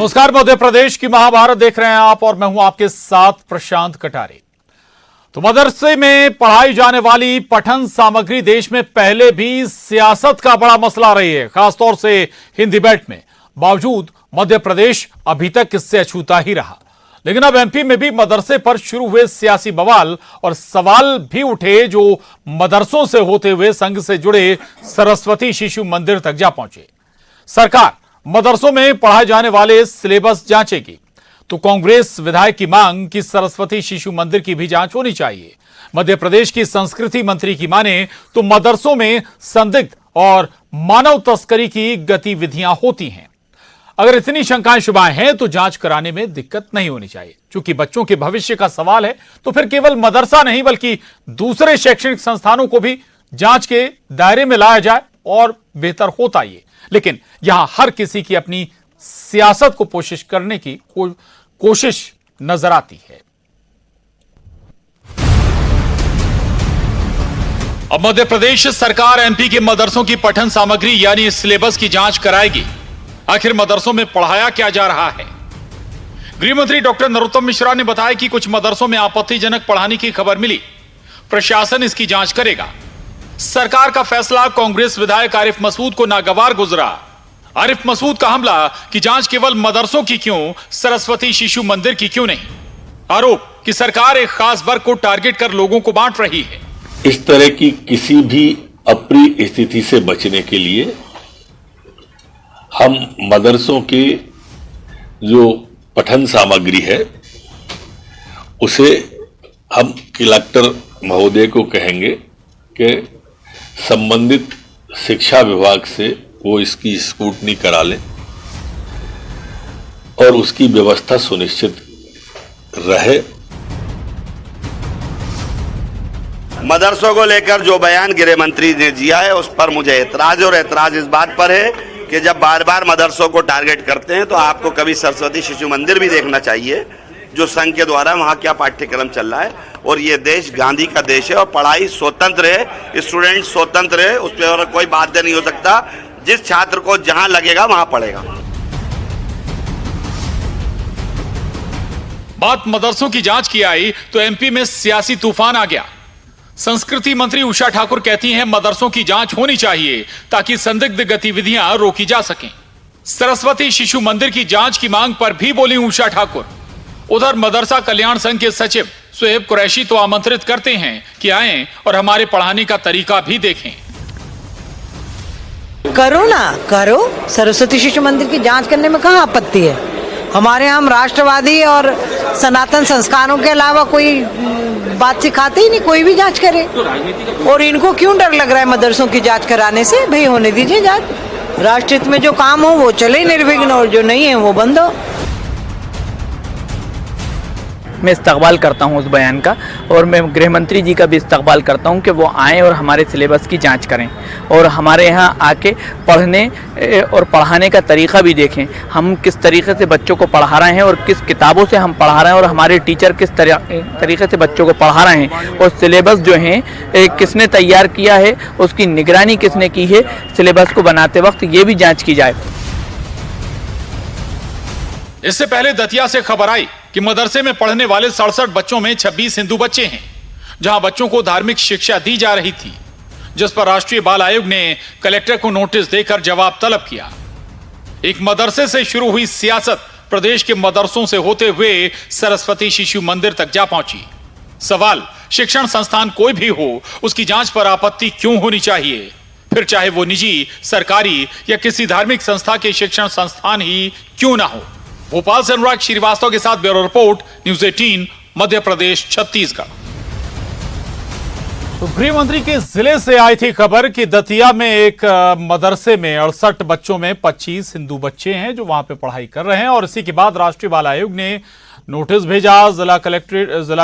नमस्कार, मध्य प्रदेश की महाभारत देख रहे हैं आप और मैं हूं आपके साथ प्रशांत कटारे। तो मदरसे में पढ़ाई जाने वाली पठन सामग्री देश में पहले भी सियासत का बड़ा मसला रही है, खासतौर से हिंदी बेल्ट में। बावजूद मध्य प्रदेश अभी तक इससे अछूता ही रहा। लेकिन अब एमपी में भी मदरसे पर शुरू हुए सियासी बवाल और सवाल भी उठे जो मदरसों से होते हुए संघ से जुड़े सरस्वती शिशु मंदिर तक जा पहुंचे। सरकार मदरसों में पढ़ाए जाने वाले सिलेबस जांचेगी तो कांग्रेस विधायक की मांग कि सरस्वती शिशु मंदिर की भी जांच होनी चाहिए। मध्य प्रदेश की संस्कृति मंत्री की माने तो मदरसों में संदिग्ध और मानव तस्करी की गतिविधियां होती हैं। अगर इतनी शंकाएं शुभाएं हैं तो जांच कराने में दिक्कत नहीं होनी चाहिए। चूंकि बच्चों के भविष्य का सवाल है तो फिर केवल मदरसा नहीं बल्कि दूसरे शैक्षणिक संस्थानों को भी जांच के दायरे में लाया जाए और बेहतर होता ये। लेकिन यहां हर किसी की अपनी सियासत को कोशिश करने की कोशिश नजर आती है। अब मध्य प्रदेश सरकार एमपी के मदरसों की पठन सामग्री यानी सिलेबस की जांच कराएगी। आखिर मदरसों में पढ़ाया क्या जा रहा है? गृह मंत्री डॉक्टर नरोत्तम मिश्रा ने बताया कि कुछ मदरसों में आपत्तिजनक पढ़ाने की खबर मिली। प्रशासन इसकी जांच करेगा। सरकार का फैसला कांग्रेस विधायक आरिफ मसूद को नागवार गुजरा। आरिफ मसूद का हमला कि जांच केवल मदरसों की क्यों, सरस्वती शिशु मंदिर की क्यों नहीं। आरोप कि सरकार एक खास वर्ग को टारगेट कर लोगों को बांट रही है। इस तरह की किसी भी अप्रिय स्थिति से बचने के लिए हम मदरसों के जो पठन सामग्री है उसे हम कलेक्टर महोदय को कहेंगे कि संबंधित शिक्षा विभाग से वो इसकी स्क्रूटनी करा लें और उसकी व्यवस्था सुनिश्चित रहे। मदरसों को लेकर जो बयान गृह मंत्री ने दिया है उस पर मुझे एतराज और एतराज इस बात पर है कि जब बार बार मदरसों को टारगेट करते हैं तो आपको कभी सरस्वती शिशु मंदिर भी देखना चाहिए जो संघ के द्वारा वहाँ क्या पाठ्यक्रम चल रहा है। और ये देश गांधी का देश है और पढ़ाई स्वतंत्र है, स्टूडेंट स्वतंत्र है, उस पर कोई बाध्य नहीं हो सकता। जिस छात्र को जहाँ लगेगा वहाँ पढ़ेगा। बात मदरसों की जांच की आई तो एमपी में सियासी तूफान आ गया। संस्कृति मंत्री उषा ठाकुर कहती हैं मदरसों की जांच होनी चाहिए ताकि संदिग्ध गतिविधियां रोकी जा सकें। सरस्वती शिशु मंदिर की जांच की मांग पर भी बोली उषा ठाकुर। उधर मदरसा कल्याण संघ के सचिव सुहेब कुरैशी तो आमंत्रित करते हैं कि आएं और हमारे पढ़ाने का तरीका भी देखें। करो ना करो, सरस्वती शिशु मंदिर की जांच करने में कहाँ आपत्ति है। हमारे यहाँ हम राष्ट्रवादी और सनातन संस्कारों के अलावा कोई बात सिखाते ही नहीं, कोई भी जांच करे। और इनको क्यों डर लग रहा है मदरसों की जांच कराने से? भाई होने दीजिए जांच। राष्ट्रहित में जो काम हो वो चले निर्विघ्न और जो नहीं है वो बंद हो। मैं इस्तकबाल करता हूं उस बयान का और मैं गृह मंत्री जी का भी इस्तकबाल करता हूं कि वो आएँ और हमारे सिलेबस की जांच करें और हमारे यहाँ आके पढ़ने और पढ़ाने का तरीका भी देखें। हम किस तरीके से बच्चों को पढ़ा रहे हैं और किस किताबों से हम पढ़ा रहे हैं और हमारे टीचर किस तरीके से बच्चों को पढ़ा रहे हैं और सिलेबस जो है किसने तैयार किया है, उसकी निगरानी किसने की है। सिलेबस को बनाते वक्त ये भी जाँच की जाए। इससे पहले दतिया से खबर आई कि मदरसे में पढ़ने वाले 67 बच्चों में 26 हिंदू बच्चे हैं, जहां बच्चों को धार्मिक शिक्षा दी जा रही थी, जिस पर राष्ट्रीय बाल आयोग ने कलेक्टर को नोटिस देकर जवाब तलब किया। एक मदरसे से शुरू हुई सियासत प्रदेश के मदरसों से होते हुए सरस्वती शिशु मंदिर तक जा पहुंची। सवाल, शिक्षण संस्थान कोई भी हो, उसकी जांच पर आपत्ति क्यों होनी चाहिए, फिर चाहे वो निजी, सरकारी या किसी धार्मिक संस्था के शिक्षण संस्थान ही क्यों ना हो। भोपाल से अनुराग श्रीवास्तव के साथ bureau report, news 18, Madhya Pradesh, Chhattisgarh. तो गृह मंत्री के जिले से आई थी खबर कि दतिया में एक मदरसे में 68 बच्चों में 25 हिंदू बच्चे हैं जो वहां पे पढ़ाई कर रहे हैं और इसी के बाद राष्ट्रीय बाल आयोग ने नोटिस भेजा जिला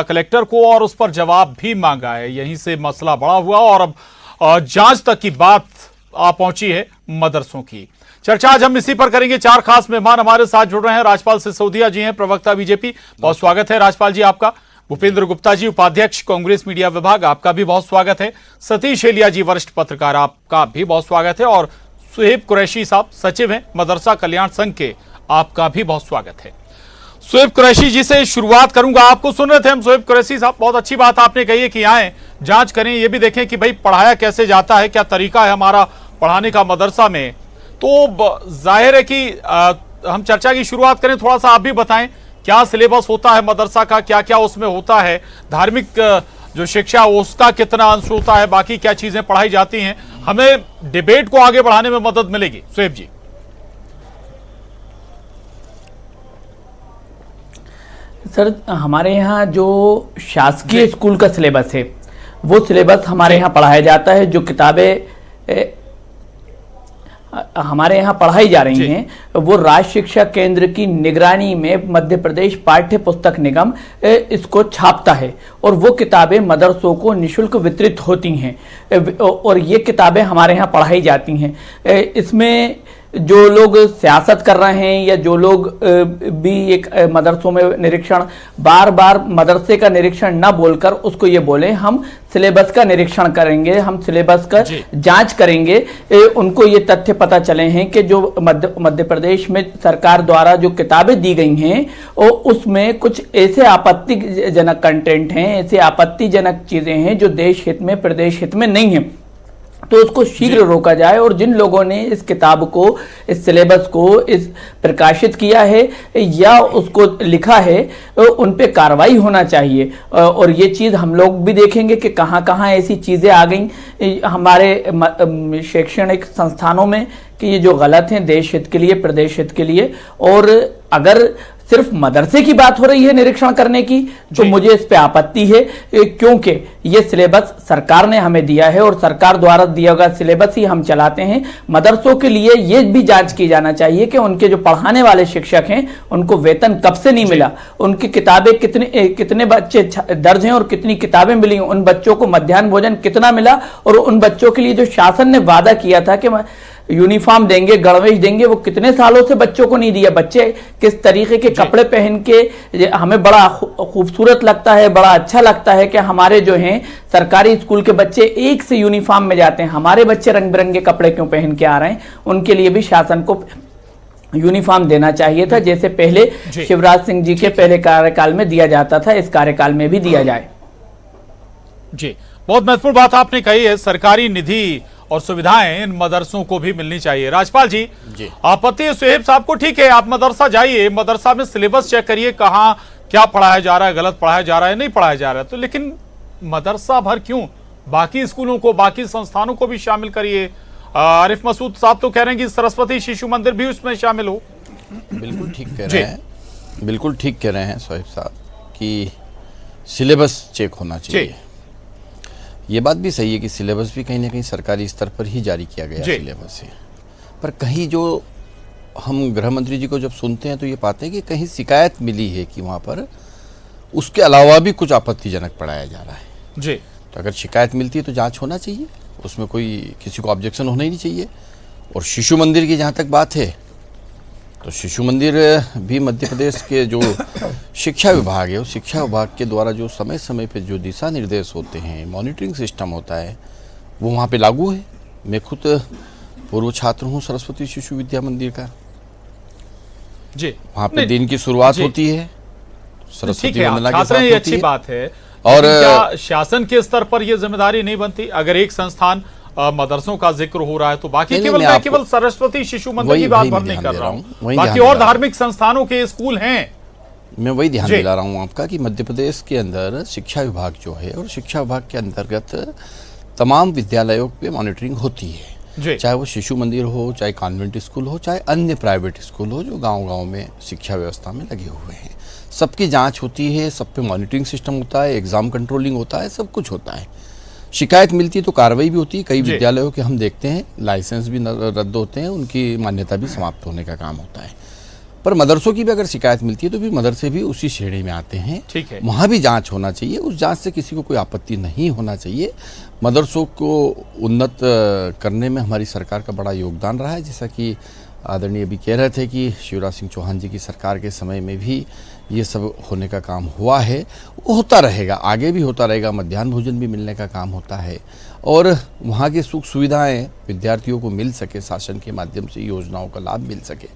कलेक्टर को और उस पर जवाब भी मांगा है। यहीं से मसला बड़ा हुआ और अब जांच तक की बात आ पहुंची है मदरसों की। चर्चा आज हम इसी पर करेंगे। 4 खास मेहमान हमारे साथ जुड़ रहे हैं। राजपाल सिसोदिया जी हैं, प्रवक्ता बीजेपी, बहुत स्वागत है राजपाल जी आपका। भूपेंद्र गुप्ता जी, उपाध्यक्ष कांग्रेस मीडिया विभाग, आपका भी बहुत स्वागत है। सतीश एलिया जी, वरिष्ठ पत्रकार, आपका भी बहुत स्वागत है। और सुहेब कुरैशी साहब सचिव हैं मदरसा कल्याण संघ के, आपका भी बहुत स्वागत है। शोएब कुरैशी जी से शुरुआत करूंगा। आपको सुन रहे थे हम। शोएब कुरैशी साहब, बहुत अच्छी बात आपने कही है कि आए, जांच करें, ये भी देखें कि भाई पढ़ाया कैसे जाता है, क्या तरीका है हमारा पढ़ाने का मदरसा में। तो जाहिर है कि हम चर्चा की शुरुआत करें, थोड़ा सा आप भी बताएं क्या सिलेबस होता है मदरसा का, क्या क्या उसमें होता है, धार्मिक जो शिक्षा उसका कितना अंश होता है, बाकी क्या चीजें पढ़ाई जाती हैं, हमें डिबेट को आगे बढ़ाने में मदद मिलेगी। शोएब जी। सर, हमारे यहाँ जो शासकीय स्कूल का सिलेबस है वो सिलेबस हमारे यहाँ पढ़ाया जाता है। जो किताबें हमारे यहाँ पढ़ाई जा रही हैं वो राज्य शिक्षा केंद्र की निगरानी में मध्य प्रदेश पाठ्य पुस्तक निगम इसको छापता है और वो किताबें मदरसों को निशुल्क वितरित होती हैं और ये किताबें हमारे यहाँ पढ़ाई जाती हैं। इसमें जो लोग सियासत कर रहे हैं या जो लोग भी एक मदरसों में निरीक्षण, बार बार मदरसे का निरीक्षण न बोलकर उसको ये बोले हम सिलेबस का निरीक्षण करेंगे, हम सिलेबस का जांच करेंगे, उनको ये तथ्य पता चले हैं कि जो मध्य प्रदेश में सरकार द्वारा जो किताबें दी गई हैं और उसमें कुछ ऐसे आपत्तिजनक कंटेंट हैं, ऐसे आपत्तिजनक चीजें हैं जो देश हित में, प्रदेश हित में नहीं है, तो उसको शीघ्र रोका जाए। और जिन लोगों ने इस किताब को, इस सिलेबस को इस प्रकाशित किया है या उसको लिखा है, उन पे कार्रवाई होना चाहिए। और ये चीज़ हम लोग भी देखेंगे कि कहाँ कहाँ ऐसी चीज़ें आ गई हमारे शैक्षणिक संस्थानों में कि ये जो गलत हैं देश हित के लिए, प्रदेश हित के लिए। और अगर सिर्फ मदरसे की बात हो रही है निरीक्षण करने की तो मुझे इस पे आपत्ति है, क्योंकि ये सिलेबस सरकार ने हमें दिया है और सरकार द्वारा दिया गया सिलेबस ही हम चलाते हैं। मदरसों के लिए ये भी जांच की जाना चाहिए कि उनके जो पढ़ाने वाले शिक्षक हैं उनको वेतन कब से नहीं मिला, उनकी किताबें कितने बच्चे दर्ज हैं और कितनी किताबें मिली, उन बच्चों को मध्याह्न भोजन कितना मिला और उन बच्चों के लिए जो शासन ने वादा किया था कि यूनिफॉर्म देंगे, गणवेश देंगे, वो कितने सालों से बच्चों को नहीं दिया। बच्चे किस तरीके के कपड़े पहन के, हमें बड़ा खूबसूरत लगता है, बड़ा अच्छा लगता है कि हमारे जो हैं सरकारी स्कूल के बच्चे एक से यूनिफॉर्म में जाते हैं। हमारे बच्चे रंग बिरंगे कपड़े क्यों पहन के आ रहे हैं? उनके लिए भी शासन को यूनिफॉर्म देना चाहिए था, जैसे पहले शिवराज सिंह जी के पहले कार्यकाल में दिया जाता था, इस कार्यकाल में भी दिया जाए। जी, बहुत महत्वपूर्ण बात आपने कही है। सरकारी निधि और सुविधाएं इन मदरसों को भी मिलनी चाहिए। राजपाल जी, आपत्ति है शोएब साहब को, ठीक है, आप मदरसा जाइए, मदरसा में सिलेबस चेक करिए, कहाँ क्या पढ़ाया जा रहा है, गलत पढ़ाया जा रहा है, नहीं पढ़ाया जा रहा है, तो लेकिन मदरसा भर क्यों, बाकी स्कूलों को, बाकी संस्थानों को भी शामिल करिए। आरिफ मसूद साहब तो कह रहे हैं कि सरस्वती शिशु मंदिर भी उसमें शामिल हो। बिल्कुल ठीक कह रहे हैं, बिल्कुल ठीक कह रहे हैं शोएब साहब कि सिलेबस चेक होना चाहिए। ये बात भी सही है कि सिलेबस भी कहीं ना कहीं सरकारी स्तर पर ही जारी किया गया सिलेबस है, पर कहीं जो हम गृह मंत्री जी को जब सुनते हैं तो ये पाते हैं कि कहीं शिकायत मिली है कि वहाँ पर उसके अलावा भी कुछ आपत्तिजनक पढ़ाया जा रहा है। जी, तो अगर शिकायत मिलती है तो जांच होना चाहिए, उसमें कोई किसी को ऑब्जेक्शन होना ही नहीं चाहिए। और शिशु मंदिर की जहाँ तक बात है तो शिशु मंदिर भी मध्य प्रदेश के जो शिक्षा विभाग है, उस शिक्षा विभाग के द्वारा जो समय समय पे जो दिशा निर्देश होते हैं, मॉनिटरिंग सिस्टम होता है, वो वहाँ पे लागू है। मैं खुद पूर्व छात्र हूँ सरस्वती शिशु विद्या मंदिर का। जी, वहाँ पे दिन की शुरुआत होती है सरस्वती वंदना के साथ, अच्छी बात है। और क्या शासन के स्तर पर यह जिम्मेदारी नहीं बनती? अगर एक संस्थान मदरसों का जिक्र हो रहा है तो बाकी केवल सरस्वती शिशु मंदिर की बात नहीं कर रहा हूँ, बाकी और धार्मिक संस्थानों के स्कूल हैं, मैं वही ध्यान दिला रहा हूँ आपका कि मध्य प्रदेश के अंदर शिक्षा विभाग जो है और शिक्षा विभाग के अंतर्गत तमाम विद्यालयों पे मॉनिटरिंग होती है, चाहे वो शिशु मंदिर हो, चाहे कॉन्वेंट स्कूल हो, चाहे अन्य प्राइवेट स्कूल हो जो गाँव-गाँव में शिक्षा व्यवस्था में लगे हुए हैं। सबकी जाँच होती है, सब पे मॉनिटरिंग सिस्टम होता है, एग्जाम कंट्रोलिंग होता है, सब कुछ होता है। शिकायत मिलती है तो कार्रवाई भी होती है। कई विद्यालयों के हम देखते हैं लाइसेंस भी रद्द होते हैं, उनकी मान्यता भी समाप्त होने का काम होता है। पर मदरसों की भी अगर शिकायत मिलती है तो भी मदरसे भी उसी श्रेणी में आते हैं, ठीक है, वहाँ भी जांच होना चाहिए। उस जांच से किसी को कोई आपत्ति नहीं होना चाहिए। मदरसों को उन्नत करने में हमारी सरकार का बड़ा योगदान रहा है, जैसा कि आदरणीय अभी कह रहे थे कि शिवराज सिंह चौहान जी की सरकार के समय में भी ये सब होने का काम हुआ है, वो होता रहेगा, आगे भी होता रहेगा। मध्याह्न भोजन भी मिलने का काम होता है और वहाँ की सुख सुविधाएं विद्यार्थियों को मिल सके, शासन के माध्यम से योजनाओं का लाभ मिल सके,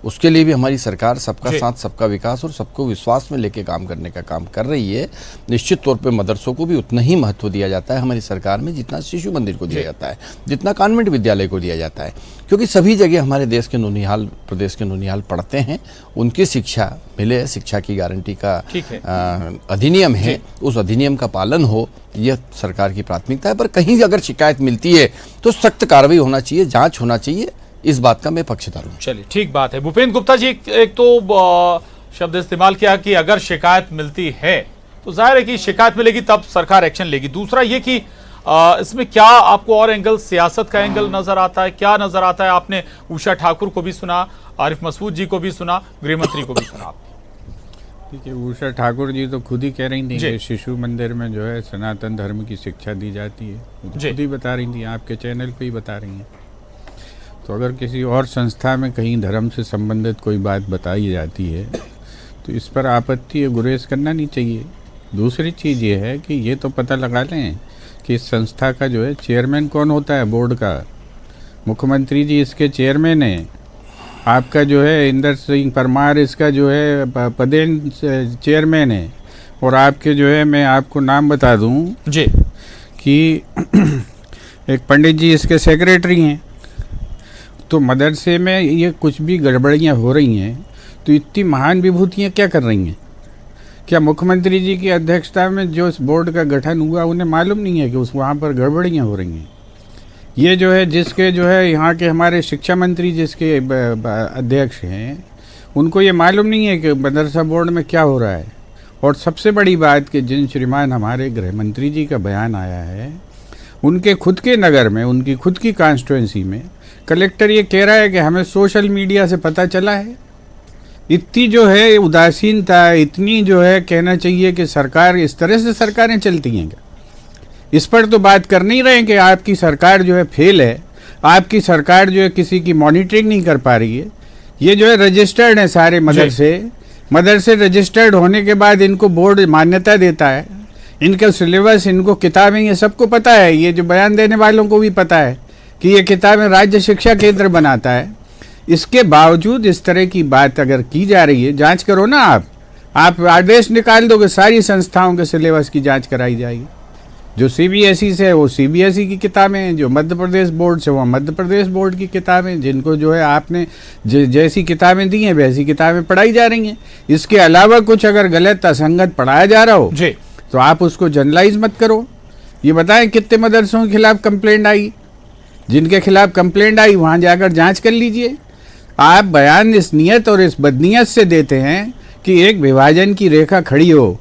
उसके लिए भी हमारी सरकार सबका साथ सबका विकास और सबको विश्वास में लेके काम करने का काम कर रही है। निश्चित तौर पे मदरसों को भी उतना ही महत्व दिया जाता है हमारी सरकार में जितना शिशु मंदिर को दिया जाता है, जितना कॉन्वेंट विद्यालय को दिया जाता है, क्योंकि सभी जगह हमारे देश के नौनिहाल, प्रदेश के नौनिहाल पढ़ते हैं, उनकी शिक्षा मिले, शिक्षा की गारंटी का अधिनियम है, उस अधिनियम का पालन हो, यह सरकार की प्राथमिकता है। पर कहीं अगर शिकायत मिलती है तो सख्त कार्रवाई होना चाहिए, जांच होना चाहिए, इस बात का मैं पक्षधर हूं। चलिए, ठीक बात है। भूपेंद्र गुप्ता जी, एक तो शब्द इस्तेमाल किया कि अगर शिकायत मिलती है तो जाहिर है कि शिकायत मिलेगी तब सरकार एक्शन लेगी। दूसरा ये कि इसमें क्या आपको और एंगल, सियासत का एंगल नजर आता है, क्या नजर आता है? आपने उषा ठाकुर को भी सुना, आरिफ मसूद जी को भी सुना, गृह मंत्री को भी सुना। ठीक है, उषा ठाकुर जी तो खुद ही कह रही थी कि शिशु मंदिर में जो है सनातन धर्म की शिक्षा दी जाती है, खुद ही बता रही थी, आपके चैनल पे ही बता रही हैं। तो अगर किसी और संस्था में कहीं धर्म से संबंधित कोई बात बताई जाती है तो इस पर आपत्ति या गुरेज करना नहीं चाहिए। दूसरी चीज़ ये है कि ये तो पता लगा लें कि इस संस्था का जो है चेयरमैन कौन होता है बोर्ड का। मुख्यमंत्री जी इसके चेयरमैन हैं, आपका जो है इंदर सिंह परमार इसका जो है पदेन चेयरमैन है, और आपके जो है मैं आपको नाम बता दूं जी कि एक पंडित जी इसके सेक्रेटरी हैं। तो मदरसे में ये कुछ भी गड़बड़ियाँ हो रही हैं तो इतनी महान विभूतियाँ क्या कर रही हैं? क्या मुख्यमंत्री जी की अध्यक्षता में जो इस बोर्ड का गठन हुआ उन्हें मालूम नहीं है कि उस वहाँ पर गड़बड़ियाँ हो रही हैं? ये जो है जिसके जो है यहाँ के हमारे शिक्षा मंत्री जिसके अध्यक्ष हैं उनको ये मालूम नहीं है कि मदरसा बोर्ड में क्या हो रहा है। और सबसे बड़ी बात कि जिन श्रीमान हमारे गृह मंत्री जी का बयान आया है, उनके खुद के नगर में, उनकी खुद की कॉन्स्टिट्यूंसी में कलेक्टर ये कह रहा है कि हमें सोशल मीडिया से पता चला है। इतनी जो है उदासीनता, इतनी जो है कहना चाहिए कि सरकार, इस तरह से सरकारें चलती हैं क्या? इस पर तो बात कर नहीं रहे कि आपकी सरकार जो है फेल है, आपकी सरकार जो है किसी की मॉनिटरिंग नहीं कर पा रही है। ये जो है रजिस्टर्ड है सारे मदरसे रजिस्टर्ड होने के बाद इनको बोर्ड मान्यता देता है, इनका सिलेबस, इनको किताबें, ये सबको पता है। ये जो बयान देने वालों को भी पता है कि ये किताबें राज्य शिक्षा केंद्र बनाता है। इसके बावजूद इस तरह की बात अगर की जा रही है, जांच करो ना आप आदेश निकाल दो कि सारी संस्थाओं के सिलेबस की जांच कराई जाएगी। जो सीबीएसई से है वो सीबीएसई की किताबें हैं, जो मध्य प्रदेश बोर्ड से वो मध्य प्रदेश बोर्ड की किताबें, जिनको जो है आपने जैसी किताबें दी हैं वैसी किताबें पढ़ाई जा रही हैं। इसके अलावा कुछ अगर गलत असंगत पढ़ाया जा रहा हो तो आप उसको जनरलाइज मत करो। ये बताएं कितने मदरसों के खिलाफ कंप्लेंट आई, जिनके खिलाफ कंप्लेंट आई वहाँ जाकर जाँच कर लीजिए। आप बयान इस नियत और इस बदनीयत से देते हैं कि एक विभाजन की रेखा खड़ी हो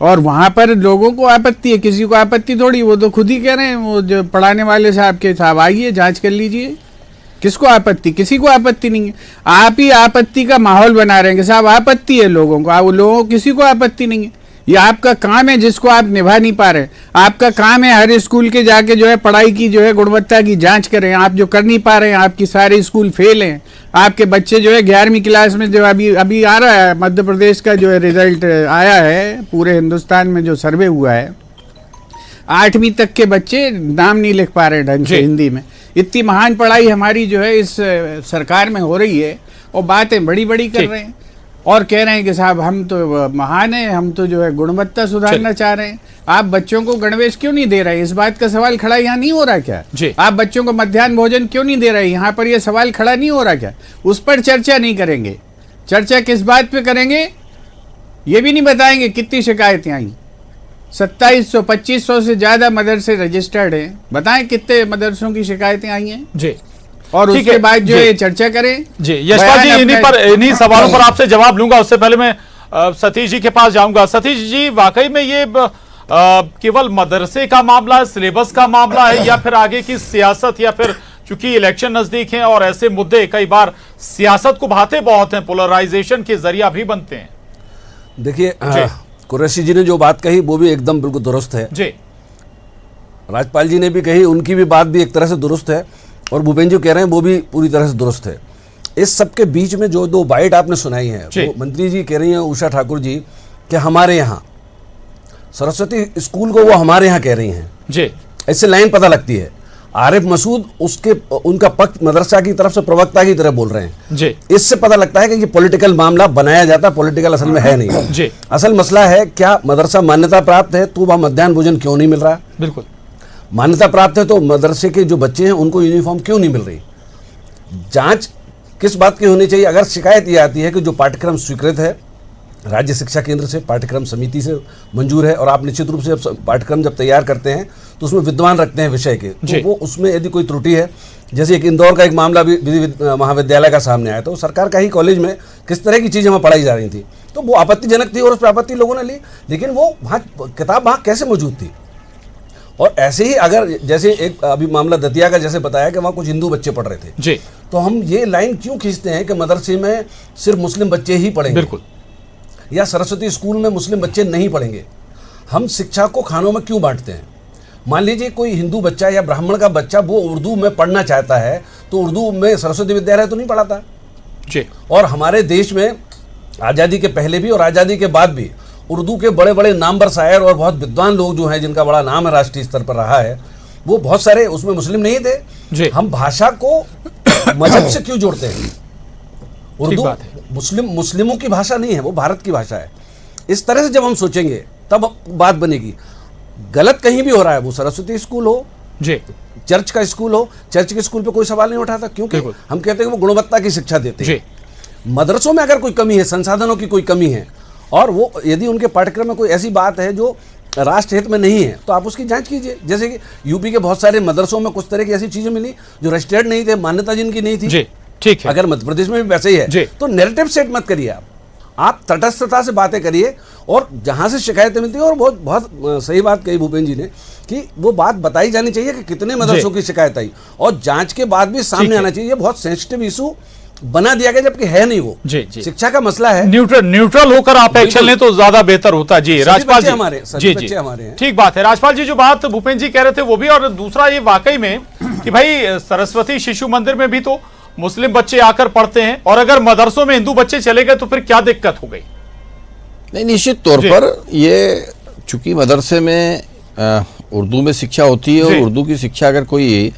और वहाँ पर लोगों को आपत्ति है। किसी को आपत्ति थोड़ी, वो तो खुद ही कह रहे हैं, वो जो पढ़ाने वाले साहब के साहब आइए जांच कर लीजिए। किसको आपत्ति? किसी को आपत्ति नहीं है। आप ही आपत्ति का माहौल बना रहे हैं कि साहब आपत्ति है लोगों को, वो लोगों को किसी को आपत्ति नहीं है। ये आपका काम है जिसको आप निभा नहीं पा रहे। आपका काम है हर स्कूल के जाके जो है पढ़ाई की जो है गुणवत्ता की जांच करें, आप जो कर नहीं पा रहे हैं। आपकी सारे स्कूल फेल हैं, आपके बच्चे जो है 11वीं क्लास में जो अभी आ रहा है, मध्य प्रदेश का जो है रिजल्ट आया है, पूरे हिंदुस्तान में जो सर्वे हुआ है, 8वीं तक के बच्चे नाम नहीं लिख पा रहे ढंग से हिंदी में। इतनी महान पढ़ाई हमारी जो है इस सरकार में हो रही है और बातें बड़ी बड़ी कर रहे हैं और कह रहे हैं कि साहब हम तो महान हैं, हम तो जो है गुणवत्ता सुधारना चाह रहे हैं। आप बच्चों को गणवेश क्यों नहीं दे रहे? इस बात का सवाल खड़ा यहाँ नहीं हो रहा क्या? आप बच्चों को मध्याह्न भोजन क्यों नहीं दे रहे? यहाँ पर यह सवाल खड़ा नहीं हो रहा क्या? उस पर चर्चा नहीं करेंगे। चर्चा किस बात पे करेंगे ये भी नहीं बताएंगे। कितनी शिकायतें आई? 2700-2500 से ज्यादा मदरसे रजिस्टर्ड हैं। बताएं कितने मदरसों की शिकायतें आई हैं जी, और उसके बाद जो है चर्चा करें। जी यशपाल जी, इन्हीं सवालों पर आपसे जवाब लूंगा। उससे पहले मैं सतीश जी के पास जाऊंगा। सतीश जी, वाकई में ये केवल मदरसे का मामला है, सिलेबस का मामला है, या फिर आगे की सियासत, या फिर चूंकि इलेक्शन नजदीक है और ऐसे मुद्दे कई बार सियासत को भाते बहुत हैं, पोलराइजेशन के जरिया भी बनते हैं? देखिए, कुरैशी जी ने जो बात कही वो भी एकदम बिल्कुल दुरुस्त है जी। राजपाल जी ने भी कही, उनकी भी बात भी एक तरह से दुरुस्त है, और भूपेंद्र जी कह रहे हैं वो भी पूरी तरह से दुरुस्त है। इस सब के बीच में जो दो बाइट आपने सुनाई है, वो मंत्री जी कह रही हैं, उषा ठाकुर जी, कि हमारे यहाँ सरस्वती स्कूल को वो हमारे यहाँ कह रही हैं जी। इससे लाइन पता लगती है। आरिफ मसूद उनका पक्ष मदरसा की तरफ से प्रवक्ता की तरह बोल रहे हैं जी। इससे पता लगता है कि ये पॉलिटिकल मामला बनाया जाता, पॉलिटिकल असल में है नहीं जी। असल मसला है क्या मदरसा मान्यता प्राप्त है तो वहां मध्याह्न भोजन क्यों नहीं मिल रहा? बिल्कुल। मान्यता प्राप्त है तो मदरसे के जो बच्चे हैं उनको यूनिफॉर्म क्यों नहीं मिल रही? जांच किस बात की होनी चाहिए? अगर शिकायत ये आती है कि जो पाठ्यक्रम स्वीकृत है राज्य शिक्षा केंद्र से, पाठ्यक्रम समिति से मंजूर है, और आप निश्चित रूप से पाठ्यक्रम जब तैयार करते हैं तो उसमें विद्वान रखते हैं विषय के, तो वो उसमें यदि कोई त्रुटि है, जैसे एक इंदौर का एक मामला भी विधि महाविद्यालय का सामने आया, तो सरकार का ही कॉलेज में किस तरह की चीज़ें वहाँ पढ़ाई जा रही थी, तो वो आपत्तिजनक थी और उस पर आपत्ति लोगों ने ली, लेकिन वो वहाँ किताब वहाँ कैसे मौजूद थी? और ऐसे ही अगर जैसे एक अभी मामला दतिया का जैसे बताया कि वहाँ कुछ हिंदू बच्चे पढ़ रहे थे जी, तो हम ये लाइन क्यों खींचते हैं कि मदरसे में सिर्फ मुस्लिम बच्चे ही पढ़ेंगे? बिल्कुल। या सरस्वती स्कूल में मुस्लिम बच्चे नहीं पढ़ेंगे? हम शिक्षा को खानों में क्यों बांटते हैं? मान लीजिए कोई हिंदू बच्चा या ब्राह्मण का बच्चा वो उर्दू में पढ़ना चाहता है तो उर्दू में सरस्वती विद्यालय तो नहीं पढ़ाता जी। और हमारे देश में आज़ादी के पहले भी और आज़ादी के बाद भी उर्दू के बड़े बड़े नामवर शायर और बहुत विद्वान लोग जो हैं जिनका बड़ा नाम है राष्ट्रीय स्तर पर रहा है, वो बहुत सारे उसमें मुस्लिम नहीं थे जी। हम भाषा को मजहब से क्यों जोड़ते हैं? उर्दू मुस्लिमों की भाषा नहीं है, वो भारत की भाषा है। इस तरह से जब हम सोचेंगे तब बात बनेगी। गलत कहीं भी हो रहा है, वो सरस्वती स्कूल हो जी, चर्च का स्कूल हो, चर्च के स्कूल पे कोई सवाल नहीं उठाता, क्योंकि हम कहते हैं कि वो गुणवत्ता की शिक्षा देते हैं। मदरसों में अगर कोई कमी है, संसाधनों की कोई कमी है, और वो यदि उनके पाठ्यक्रम में कोई ऐसी बात है जो राष्ट्र हित में नहीं है, तो आप उसकी जांच कीजिए। जैसे कि यूपी के बहुत सारे मदरसों में कुछ तरह की ऐसी चीजें मिली जो रजिस्टर्ड नहीं थे, मान्यता जिनकी नहीं थी। ठीक है। अगर मध्य प्रदेश में भी वैसे ही है तो नैरेटिव सेट मत करिए, आप तटस्थता से बातें करिए, और जहां से शिकायतें मिलती है, और बहुत बहुत सही बात कही भूपेंद्र जी ने कि वो बात बताई जानी चाहिए कि कितने मदरसों की शिकायत आई, और जांच के बाद भी सामने आना चाहिए। बहुत सेंसिटिव इशू बना दिया गया जबकि है नहीं, वो शिक्षा का मसला है। न्यूट्रल होकर आप एक्शन लें तो ज्यादा बेहतर होता। जी राजपाल जी, हमारे बच्चे हमारे हैं। ठीक बात है राजपाल जी, जो बात भूपेंद्र जी कह रहे थे वो भी, और दूसरा ये वाकई में कि भाई सरस्वती शिशु मंदिर में भी तो मुस्लिम बच्चे आकर पढ़ते हैं, और अगर मदरसों में हिंदू बच्चे चले गए तो फिर क्या दिक्कत हो गई? नहीं, निश्चित तौर पर ये चूंकि मदरसे में उर्दू में शिक्षा होती है, और उर्दू की शिक्षा अगर कोई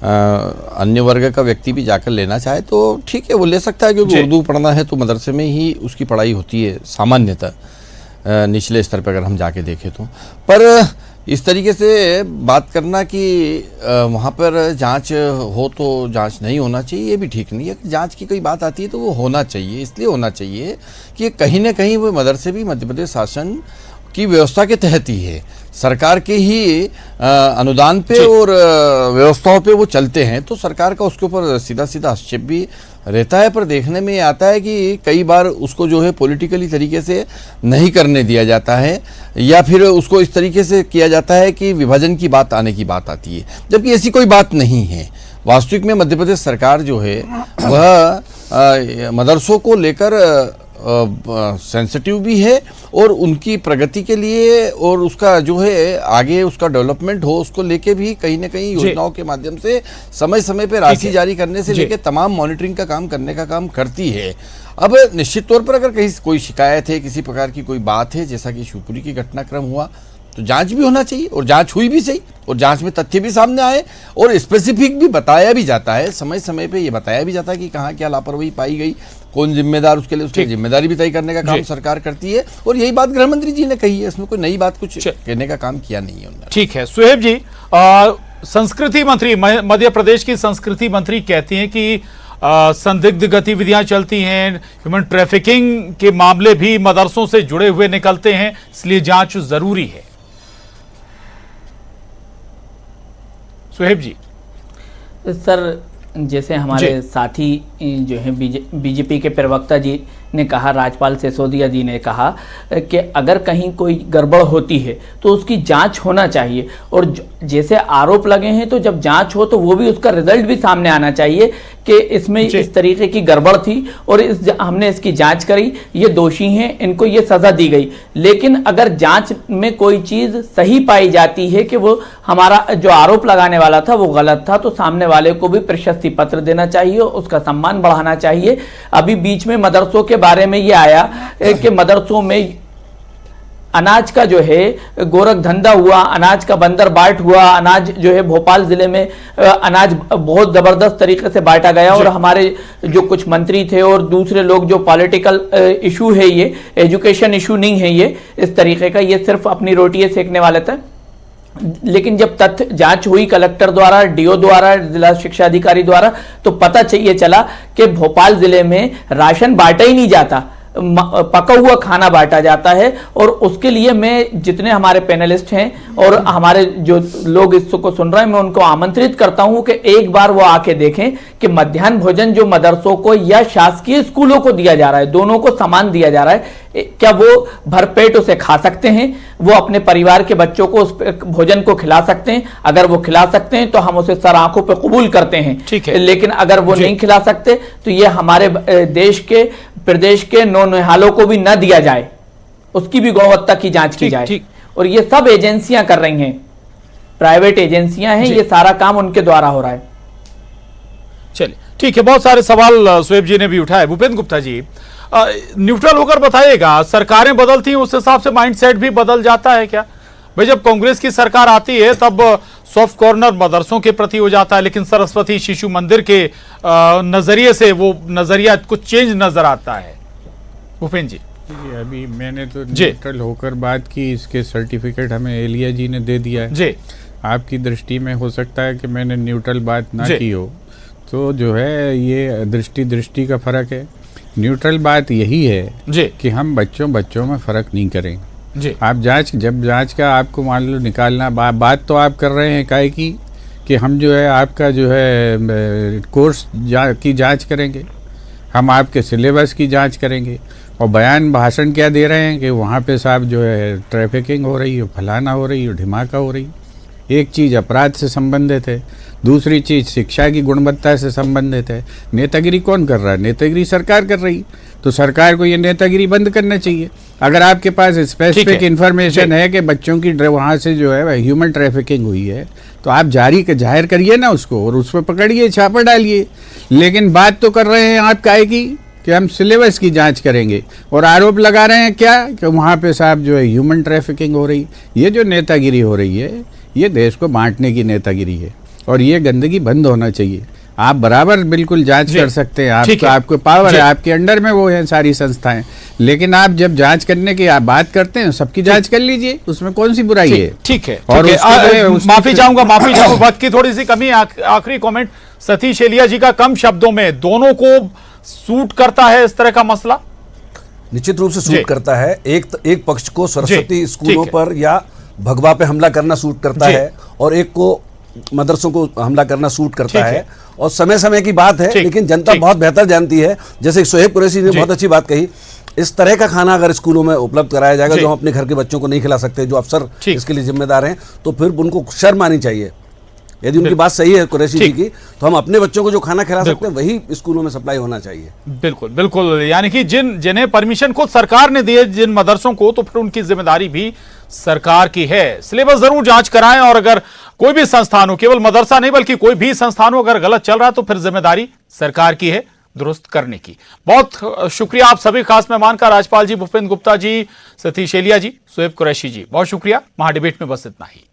अन्य वर्ग का व्यक्ति भी जाकर लेना चाहे तो ठीक है, वो ले सकता है, क्योंकि उर्दू पढ़ना है तो मदरसे में ही उसकी पढ़ाई होती है सामान्यतः, निचले स्तर पर अगर हम जाके देखें तो। पर इस तरीके से बात करना कि वहाँ पर जांच हो तो जांच नहीं होना चाहिए, ये भी ठीक नहीं है। जांच की कोई बात आती है तो वो होना चाहिए, इसलिए होना चाहिए कि कहीं ना कहीं वो मदरसे भी मध्य प्रदेश शासन की व्यवस्था के तहत ही है, सरकार के ही अनुदान पे और व्यवस्थाओं पे वो चलते हैं, तो सरकार का उसके ऊपर सीधा सीधा हस्तक्षेप भी रहता है। पर देखने में आता है कि कई बार उसको जो है पॉलिटिकली तरीके से नहीं करने दिया जाता है, या फिर उसको इस तरीके से किया जाता है कि विभाजन की बात आने की बात आती है, जबकि ऐसी कोई बात नहीं है। वास्तविक में मध्य प्रदेश सरकार जो है वह मदरसों को लेकर सेंसिटिव भी है, और उनकी प्रगति के लिए और उसका जो है आगे उसका डेवलपमेंट हो, उसको लेके भी कहीं ना कहीं योजनाओं के माध्यम से समय समय पे राशि जारी करने से लेके तमाम मॉनिटरिंग का काम करने का काम करती है। अब निश्चित तौर पर अगर कहीं कोई शिकायत है, किसी प्रकार की कोई बात है, जैसा कि शिवपुरी की घटनाक्रम हुआ, तो जांच भी होना चाहिए, और जांच हुई भी सही, और जांच में तथ्य भी सामने आए, और स्पेसिफिक भी बताया भी जाता है, समय समय पे ये बताया भी जाता है कि कहाँ क्या लापरवाही पाई गई, कौन जिम्मेदार, उसके लिए उसकी जिम्मेदारी भी तय करने का काम सरकार करती है। और यही बात गृह मंत्री जी ने कही है, इसमें कोई नई बात कुछ कहने का काम किया नहीं है उन्होंने। ठीक है सुहेब जी, संस्कृति मंत्री, मध्य प्रदेश की संस्कृति मंत्री कहती हैं कि संदिग्ध गतिविधियां चलती हैं, ह्यूमन ट्रैफिकिंग के मामले भी मदरसों से जुड़े हुए निकलते हैं, इसलिए जांच जरूरी है। सुहेब जी। सर, जैसे हमारे साथी जो है बीजेपी के प्रवक्ता जी ने कहा, राजपाल सिसोदिया जी ने कहा कि अगर कहीं कोई गड़बड़ होती है तो उसकी जांच होना चाहिए, और जैसे आरोप लगे हैं तो जब जांच हो तो वो भी उसका रिजल्ट भी सामने आना चाहिए कि इसमें इस तरीके की गड़बड़ थी और हमने इसकी जांच करी, ये दोषी हैं, इनको ये सजा दी गई। लेकिन अगर जांच में कोई चीज सही पाई जाती है कि वो हमारा जो आरोप लगाने वाला था वो गलत था, तो सामने वाले को भी प्रशस्ति पत्र देना चाहिए, उसका सम्मान बढ़ाना चाहिए। अभी बीच में मदरसों के बारे में ये आया कि मदरसों में अनाज का जो है गोरख धंधा हुआ, अनाज का बंदर बाट हुआ, अनाज जो है भोपाल जिले में अनाज बहुत जबरदस्त तरीके से बांटा गया और हमारे जो कुछ मंत्री थे और दूसरे लोग जो पॉलिटिकल इशू है, ये एजुकेशन इशू नहीं है, ये इस तरीके का, ये सिर्फ अपनी रोटियां सेकने वाले थे। लेकिन जब तथ्य जांच हुई कलेक्टर द्वारा, डीओ द्वारा, जिला शिक्षा अधिकारी द्वारा, तो पता ये चला कि भोपाल जिले में राशन बांटा ही नहीं जाता, पका हुआ खाना बांटा जाता है। और उसके लिए मैं जितने हमारे पैनलिस्ट हैं और हमारे जो लोग इसको सुन रहे हैं, मैं उनको आमंत्रित करता हूं कि एक बार वो आके देखें कि मध्याह्न भोजन जो मदरसों को या शासकीय स्कूलों को दिया जा रहा है, दोनों को समान दिया जा रहा है, क्या वो भरपेट उसे खा सकते हैं, वो अपने परिवार के बच्चों को उस भोजन को खिला सकते हैं। अगर वो खिला सकते हैं तो हम उसे सर आंखों पे कबूल करते हैं, ठीक है। लेकिन अगर वो नहीं खिला सकते तो ये हमारे देश के, प्रदेश के नौनिहालों को भी न दिया जाए, उसकी भी गुणवत्ता की जांच की जाए। और ये सब एजेंसियां कर रही हैं, प्राइवेट एजेंसियां हैं, ये सारा काम उनके द्वारा हो रहा है। चलिए ठीक है, बहुत सारे सवाल स्वेब जी ने भी उठाए। भूपेंद्र गुप्ता जी, न्यूट्रल होकर बताइएगा, सरकारें बदलती हैं उस हिसाब से माइंडसेट भी बदल जाता है क्या? भाई जब कांग्रेस की सरकार आती है तब सॉफ्ट कॉर्नर मदरसों के प्रति हो जाता है, लेकिन सरस्वती शिशु मंदिर के नजरिए से वो नजरिया कुछ चेंज नजर आता है। भूपेंद्र जी, अभी मैंने तो न्यूट्रल होकर बात की, इसके सर्टिफिकेट हमें एलिया जी ने दे दिया है जी। आपकी दृष्टि में हो सकता है कि मैंने न्यूट्रल बात ना की हो, तो जो है ये दृष्टि का फर्क है। न्यूट्रल बात यही है जी कि हम बच्चों में फर्क नहीं करेंगे जी। आप जब जांच का आपको मान लो निकालना, बात तो आप कर रहे हैं काहे की कि हम जो है आपका जो है कोर्स की जांच करेंगे, हम आपके सिलेबस की जांच करेंगे, और बयान भाषण क्या दे रहे हैं कि वहाँ पे साहब जो है ट्रैफिकिंग हो रही है, फलाना हो रही है, ढिमाका हो रही है। एक चीज़ अपराध से संबंधित है, दूसरी चीज़ शिक्षा की गुणवत्ता से संबंधित है। नेतागिरी कौन कर रहा है? नेतागिरी सरकार कर रही है, तो सरकार को ये नेतागिरी बंद करना चाहिए। अगर आपके पास स्पेसिफिक इन्फॉर्मेशन है कि बच्चों की वहाँ से जो है ह्यूमन ट्रैफिकिंग हुई है, तो आप जाहिर करिए ना उसको, और उस पर पकड़िए, छापा डालिए। लेकिन बात तो कर रहे हैं आप काहे की कि हम सिलेबस की जांच करेंगे, और आरोप लगा रहे हैं क्या कि वहाँ पे साहब जो है ह्यूमन ट्रैफिकिंग हो रही। ये जो नेतागिरी हो रही है, ये देश को बांटने की नेतागिरी है, और ये गंदगी बंद होना चाहिए। आप बराबर बिल्कुल जांच कर सकते हैं, आपको पावर है, आपके अंडर में वो है सारी संस्थाएं, लेकिन आप जब जांच करने की आप बात करते हैं, सबकी जांच कर लीजिए, उसमें कौन सी बुराई है? ठीक है। और माफी चाहूंगा वक्त की थोड़ी सी कमी। आखिरी कमेंट सतीश एलिया जी का, कम शब्दों में, दोनों को सूट करता है इस तरह का मसला? निश्चित रूप से सूट करता है। एक पक्ष को सरस्वती स्कूलों पर या भगवा पे हमला करना सूट करता है, और एक को मदरसों को हमला करना सूट करता है। और समय समय की बात है, लेकिन जनता बहुत बेहतर जानती है। जैसे शोएब कुरैशी ने बहुत अच्छी बात कही, इस तरह का खाना अगर स्कूलों में उपलब्ध कराया जाएगा जो हम अपने घर के बच्चों को नहीं खिला सकते, जो अफसर इसके लिए जिम्मेदार हैं, तो फिर उनको शर्म आनी चाहिए। यदि उनकी बात सही है कुरैशी जी की, तो हम अपने बच्चों को जो खाना खिला सकते हैं वही स्कूलों में सप्लाई होना चाहिए। बिल्कुल बिल्कुल, यानी कि जिन्हें परमिशन खुद सरकार ने दी है, जिन मदरसों को, तो फिर उनकी जिम्मेदारी भी सरकार की है। सिलेबस जरूर जांच कराएं, और अगर कोई भी संस्थान हो, केवल मदरसा नहीं बल्कि कोई भी संस्थान हो, अगर गलत चल रहा है तो फिर जिम्मेदारी सरकार की है दुरुस्त करने की। बहुत शुक्रिया आप सभी खास मेहमान का, राजपाल जी, भूपेंद्र गुप्ता जी, सतीश एलिया जी, शोएब कुरैशी जी, बहुत शुक्रिया। महाडिबेट में बस इतना ही।